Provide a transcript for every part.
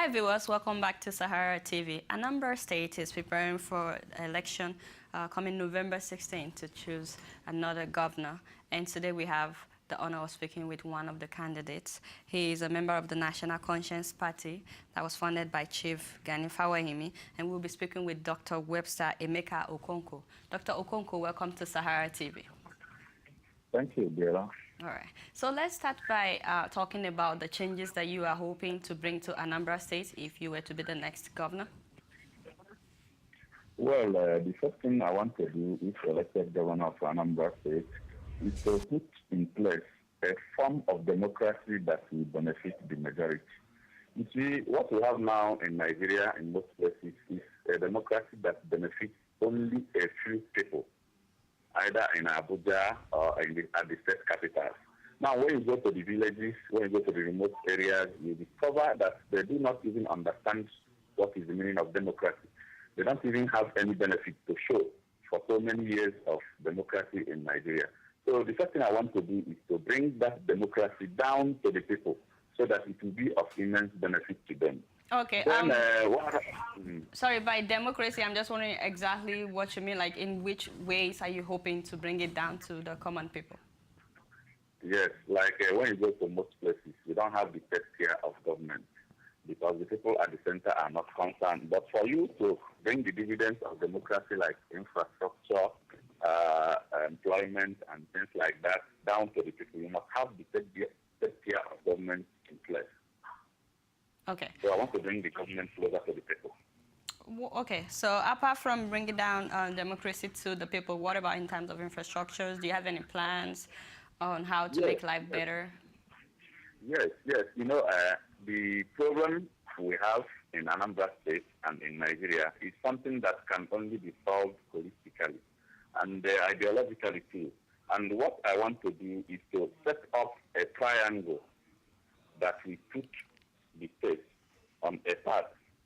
Hi viewers, welcome back to Sahara TV. Anambra State is preparing for election coming November 16th to choose another governor. And today we have the honor of speaking with one of the candidates. He is a member of the National Conscience Party that was founded by Chief Gani Fawahimi, and we'll be speaking with Dr. Webster Okonkwo. Dr. Okonkwo, welcome to Sahara TV. Thank you, Bella. All right. So let's start by talking about the changes that you are hoping to bring to Anambra State if you were to be the next governor. Well, the first thing I want to do if elected governor of Anambra State is to put in place a form of democracy that will benefit the majority. You see, what we have now in Nigeria in most places is a democracy that benefits only a few people, either in Abuja or at the state capitals. Now, when you go to the villages, when you go to the remote areas, you discover that they do not even understand what is the meaning of democracy. They don't even have any benefit to show for so many years of democracy in Nigeria. So the first thing I want to do is to bring that democracy down to the people so that it will be of immense benefit to them. Okay. Then, sorry, by democracy, I'm just wondering exactly what you mean. Like, in which ways are you hoping to bring it down to the common people? Yes, like when you go to most places, you don't have the best care of government because the people at the center are not concerned. But for you to bring the dividends of democracy like infrastructure, employment, and things like that down to the people, you must have the best care of government in place. Okay. So I want to bring the government closer to the people. Okay, so apart from bringing down democracy to the people, what about in terms of infrastructures? Do you have any plans on how to make life better? Yes. You know, the problem we have in Anambra State and in Nigeria is something that can only be solved politically and ideologically too. And what I want to do is to set up a triangle that will put the state on a path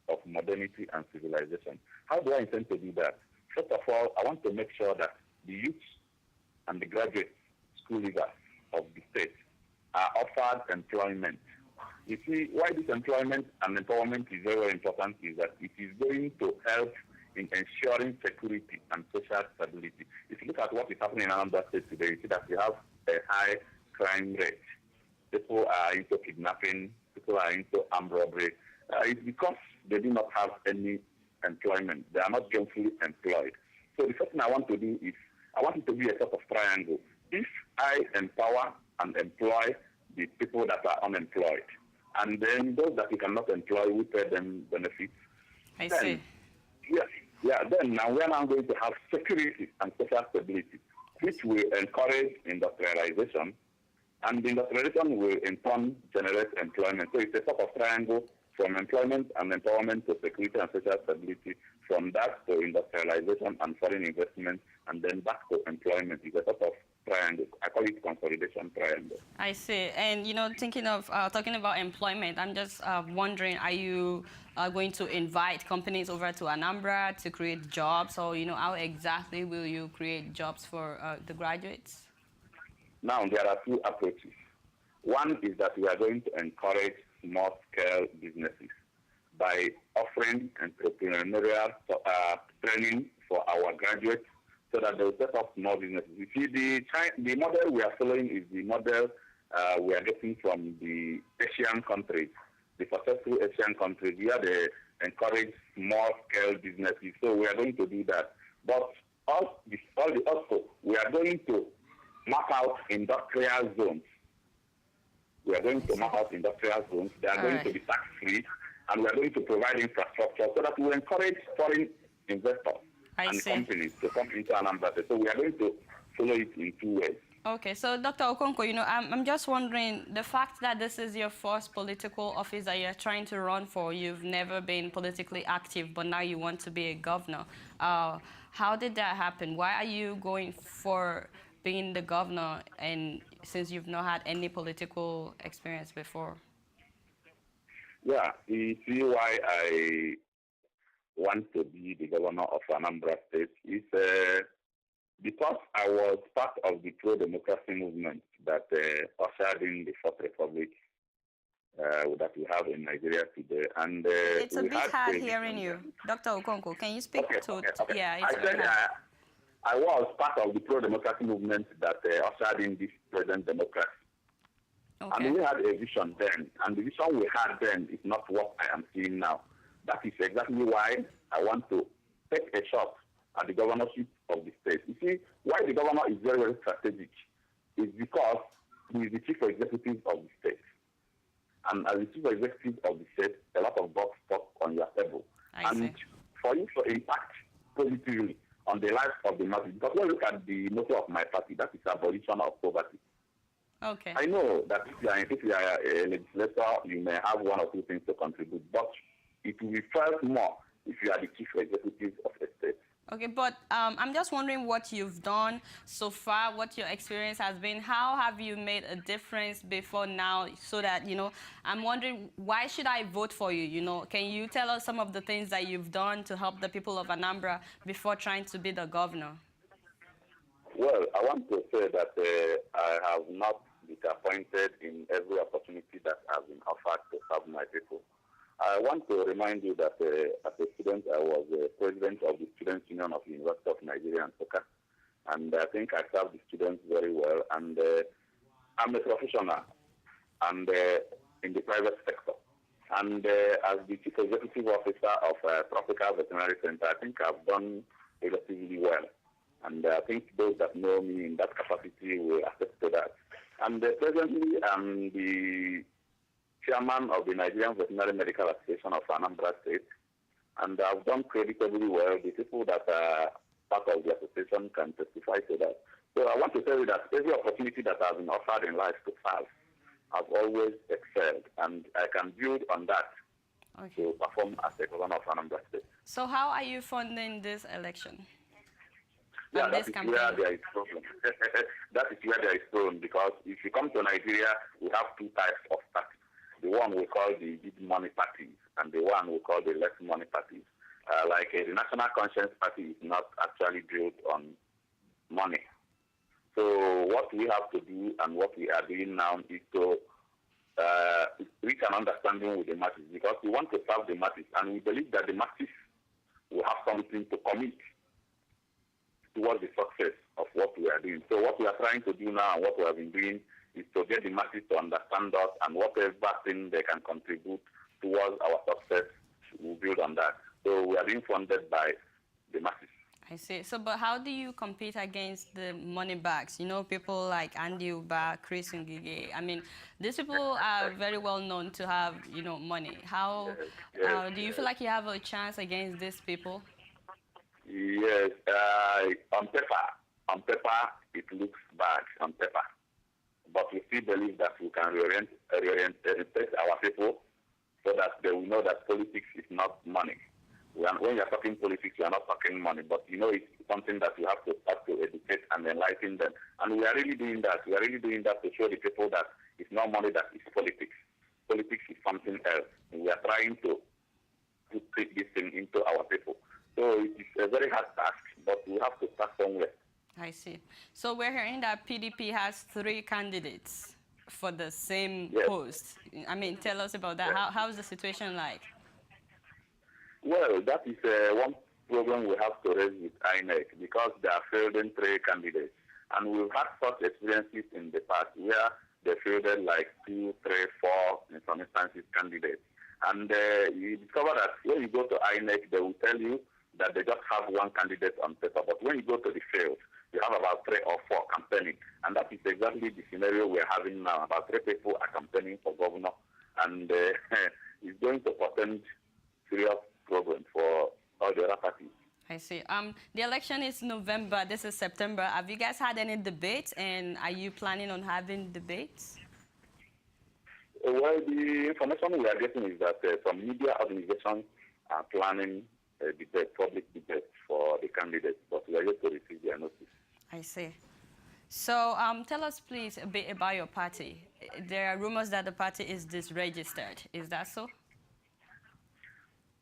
of modernity and civilization. How do I intend to do that? First of all, I want to make sure that the youth and the graduate school leavers of the state are offered employment. You see, why this employment and empowerment is very, very important is that it is going to help in ensuring security and social stability. If you look at what is happening in Anambra State today, you see that we have a high crime rate. People are into kidnapping, people are into armed robbery. It's because they do not have any employment. They are not gainfully employed. So the first thing I want to do is, I want it to be a sort of triangle. If I empower and employ the people that are unemployed, and then those that we cannot employ, we pay them benefits. I see. Then now we are now going to have security and social stability, which will encourage industrialization, and industrialization will in turn generate employment. So it's a sort of triangle from employment and empowerment to security and social stability, from that to industrialization and foreign investment, and then back to employment. It's a sort of triangle. I call it consolidation triangle. I see. And, you know, thinking of talking about employment, I'm just wondering, are you going to invite companies over to Anambra to create jobs? Or, you know, how exactly will you create jobs for the graduates? Now, there are two approaches. One is that we are going to encourage small-scale businesses by offering entrepreneurial training for our graduates so that they will set up small businesses. You see, the model we are following is the model we are getting from the Asian countries, the successful Asian countries, where they encourage small-scale businesses. So we are going to do that. But also, we are going to map out industrial zones. We are going to map out industrial zones. They are going to be tax-free, and we are going to provide infrastructure so that we will encourage foreign investors and companies to come into Anambra State. So we are going to follow it in two ways. Okay, so Dr. Okonkwo, you know, I'm just wondering, the fact that this is your first political office that you're trying to run for, you've never been politically active, but now you want to be a governor. How did that happen? Why are you going for being the governor, and since you've not had any political experience before? Yeah, you see why I want to be the governor of Anambra State is because I was part of the pro-democracy movement that ushered in the Fourth Republic that we have in Nigeria today. And It's a we bit had hard a hearing you. Dr. Okonkwo, can you speak okay. yeah, I it's very said hard. I was part of the pro-democracy movement that ushered in this present democracy. Okay. And we had a vision then, and the vision we had then is not what I am seeing now. That is exactly why I want to take a shot at the governorship of the state. You see, why the governor is very, very strategic is because he is the chief executive of the state. And as the chief executive of the state, a lot of bucks stop on your table. I see. For you to impact positively on the lives of the masses, because when you look at the motto of my party, that is abolition of poverty. Okay. I know that if you are a legislator, you may have one or two things to contribute, but it will be felt more if you are the chief executive of a state. Okay, but I'm just wondering what you've done so far, what your experience has been. How have you made a difference before now so that, I'm wondering, why should I vote for you? Can you tell us some of the things that you've done to help the people of Anambra before trying to be the governor? Well, I want to say that I have not disappointed in every opportunity that has been offered to serve my people. I want to remind you that as a student, I was president of the Students' Union of the University of Nigeria and Soka, and I think I served the students very well. And I'm a professional, and in the private sector. And as the chief executive officer of Tropical Veterinary Center, I think I've done relatively well. And I think those that know me in that capacity will attest to that. And presently, I'm the chairman of the Nigerian Veterinary Medical Association of Anambra State. And I've done creditably well. The people that are part of the association can testify to that. So I want to tell you that every opportunity that has been offered in life to serve, I've always excelled. And I can build on that to perform as a governor of Anambra State. So how are you funding this election? Yeah, that is where there is problem. That is where there is problem, because if you come to Nigeria, we have two types of parties. The one we call the big money parties, and the one we call the less money parties. The National Conscience Party is not actually built on money. So what we have to do and what we are doing now is to reach an understanding with the masses, because we want to serve the masses, and we believe that the masses will have something to commit towards the success of what we are doing. So what we are trying to do now and what we have been doing is to get the masses to understand us, and whatever thing they can contribute towards our success, we'll build on that. So we are being funded by the masses. I see. So, but how do you compete against the money bags? People like Ifeanyi Uba, Engige. I mean, these people are very well known to have, money. How do you feel like you have a chance against these people? Yes, on paper, it looks bad on paper. But we still believe that we can reorientate our people so that they will know that politics is not money. When you're talking politics, you're not talking money, but it's something that you have to start to educate and enlighten them. And we are really doing that. We are really doing that to show the people that it's not money that is politics. Politics is something else. And we are trying to take this thing into our people. So it is a very hard task, but we have to start somewhere. I see. So we're hearing that PDP has 3 candidates for the same post. I mean, tell us about that. Yes. How is the situation like? Well, that is one problem we have to raise with INEC, because they are fielding 3 candidates. And we've had such experiences in the past where they fielded like 2, 3, 4, in some instances, candidates. And you discover that when you go to INEC, they will tell you that they just have 1 candidate on paper. But when you go to the field, you have about 3 or 4 campaigning. And that is exactly the scenario we're having now. About 3 people are campaigning for governor. And it's going to portend serious problem for all the other parties. I see. The election is November. This is September. Have you guys had any debates? And are you planning on having debates? Well, the information we are getting is that some media organizations are planning a debate, public debate for the candidates, but we are yet to receive their notice. I see. So tell us, please, a bit about your party. There are rumors that the party is disregistered. Is that so?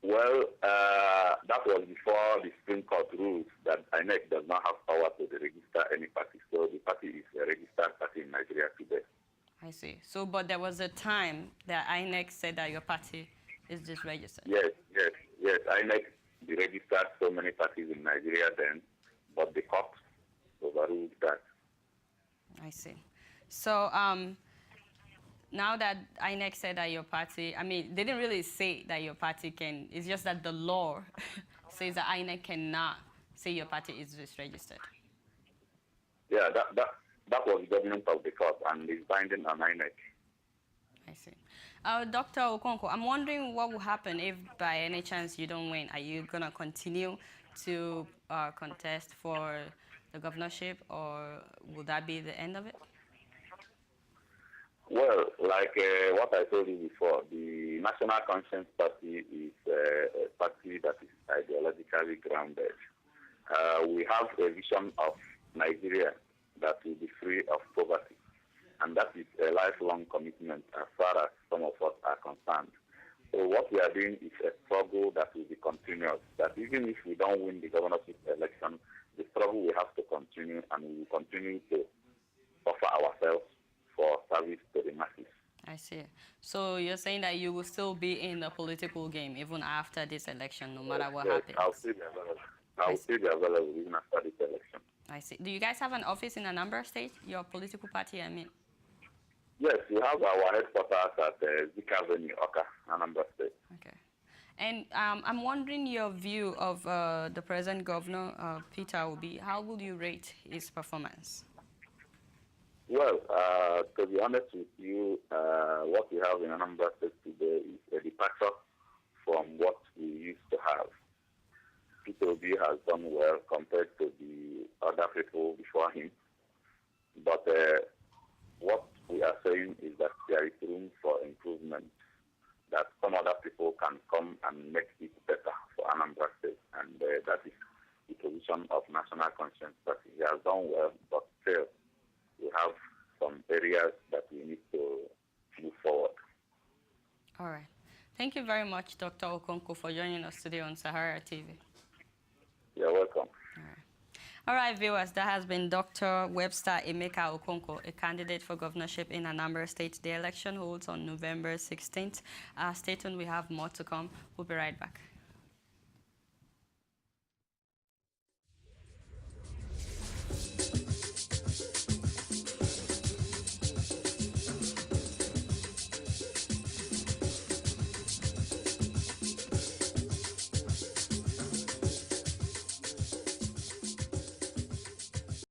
Well, that was before the Supreme Court rules that INEC does not have power to register any party. So the party is a registered party in Nigeria today. I see. So, but there was a time that INEC said that your party is disregistered. Yes. INEC deregistered so many parties in Nigeria then, but the court overruled that. I see. So, now that INEC said that your party, I mean, they didn't really say that your party can, it's just that the law says that INEC cannot say your party is disregistered. Yeah, that was judgment of the court and is binding on INEC. I see. Dr. Okonkwo, I'm wondering what will happen if by any chance you don't win. Are you going to continue to contest for the governorship, or will that be the end of it? Well, like what I told you before, the National Conscience Party is a party that is ideologically grounded. We have a vision of Nigeria that will be free of poverty, and that is a lifelong commitment as far as some of us are concerned. So what we are doing is a struggle that will be continuous, that even if we don't win the governorship election, the struggle will have to continue, and we will continue to offer ourselves for service to the masses. I see. So you're saying that you will still be in the political game even after this election, no matter what happens? I'll still be available. I'll still be available even after this election. I see. Do you guys have an office in Anambra State, your political party, I mean? Yes, we have our headquarters at Zik Avenue, Oka, Anambra State. Okay. And I'm wondering your view of the present governor, Peter Obi. How will you rate his performance? Well, to be honest with you, what we have in Anambra State today is a departure from what we used to have. Peter Obi has done well compared to the other people before him. But what we are saying is that there is room for improvement, that some other people can come and make it better for Anambra State. And that is the position of National Conscience Party. He has done well, but still, we have some areas that we need to move forward. All right. Thank you very much, Dr. Okonkwo, for joining us today on Sahara TV. You're welcome. All right, viewers, that has been Dr. Webster Okonkwo, a candidate for governorship in Anambra State. The election holds on November 16th. Stay tuned, we have more to come. We'll be right back.